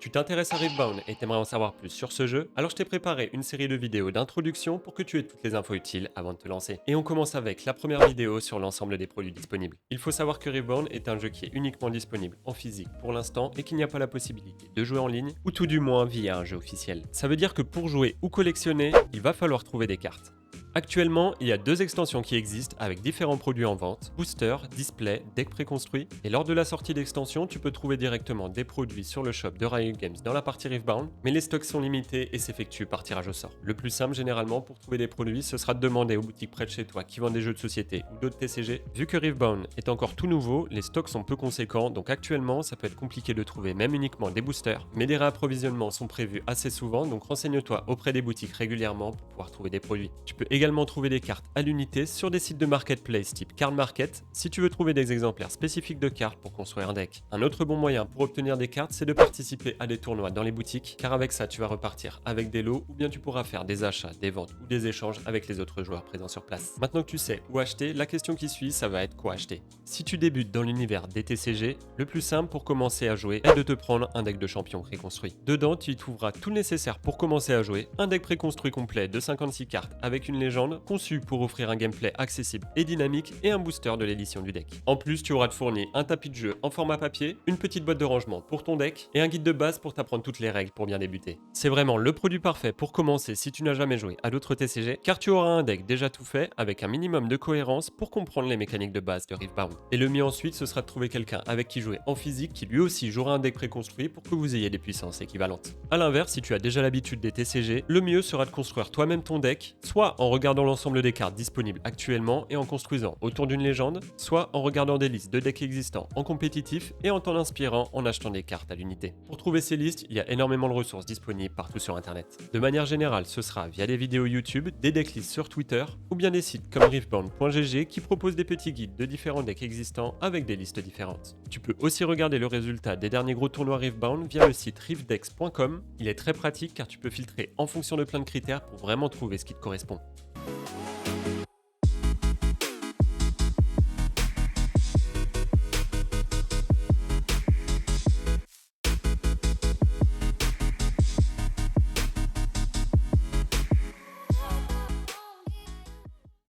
Tu t'intéresses à Riftbound et t'aimerais en savoir plus sur ce jeu? Alors je t'ai préparé une série de vidéos d'introduction pour que tu aies toutes les infos utiles avant de te lancer. Et on commence avec la première vidéo sur l'ensemble des produits disponibles. Il faut savoir que Riftbound est un jeu qui est uniquement disponible en physique pour l'instant et qu'il n'y a pas la possibilité de jouer en ligne, ou tout du moins via un jeu officiel. Ça veut dire que pour jouer ou collectionner, il va falloir trouver des cartes. Actuellement, il y a deux extensions qui existent avec différents produits en vente, booster, display, deck préconstruit, et lors de la sortie d'extension, tu peux trouver directement des produits sur le shop de Riot Games dans la partie Riftbound, mais les stocks sont limités et s'effectuent par tirage au sort. Le plus simple généralement pour trouver des produits, ce sera de demander aux boutiques près de chez toi qui vendent des jeux de société ou d'autres TCG. Vu que Riftbound est encore tout nouveau, les stocks sont peu conséquents, donc actuellement ça peut être compliqué de trouver même uniquement des boosters, mais des réapprovisionnements sont prévus assez souvent, donc renseigne-toi auprès des boutiques régulièrement pour pouvoir trouver des produits. Tu peux également trouver des cartes à l'unité sur des sites de marketplace type Card Market si tu veux trouver des exemplaires spécifiques de cartes pour construire un deck. Un autre bon moyen pour obtenir des cartes, c'est de participer à des tournois dans les boutiques, car avec ça tu vas repartir avec des lots ou bien tu pourras faire des achats, des ventes ou des échanges avec les autres joueurs présents sur place. Maintenant que tu sais où acheter, la question qui suit, ça va être quoi acheter. Si tu débutes dans l'univers des TCG, le plus simple pour commencer à jouer est de te prendre un deck de champion préconstruit. Dedans, tu y trouveras tout le nécessaire pour commencer à jouer, un deck préconstruit complet de 56 cartes avec une légende conçu pour offrir un gameplay accessible et dynamique et un booster de l'édition du deck. En plus, tu auras de fourni un tapis de jeu en format papier, une petite boîte de rangement pour ton deck et un guide de base pour t'apprendre toutes les règles pour bien débuter. C'est vraiment le produit parfait pour commencer si tu n'as jamais joué à d'autres TCG, car tu auras un deck déjà tout fait avec un minimum de cohérence pour comprendre les mécaniques de base de Riftbound. Et le mieux ensuite, ce sera de trouver quelqu'un avec qui jouer en physique qui lui aussi jouera un deck préconstruit pour que vous ayez des puissances équivalentes. A l'inverse, si tu as déjà l'habitude des TCG, le mieux sera de construire toi-même ton deck, soit en regardant l'ensemble des cartes disponibles actuellement et en construisant autour d'une légende, soit en regardant des listes de decks existants en compétitif et en t'en inspirant en achetant des cartes à l'unité. Pour trouver ces listes, il y a énormément de ressources disponibles partout sur internet. De manière générale, ce sera via des vidéos YouTube, des decklists sur Twitter ou bien des sites comme riftbound.gg qui proposent des petits guides de différents decks existants avec des listes différentes. Tu peux aussi regarder le résultat des derniers gros tournois Riftbound via le site riftdex.com. Il est très pratique car tu peux filtrer en fonction de plein de critères pour vraiment trouver ce qui te correspond.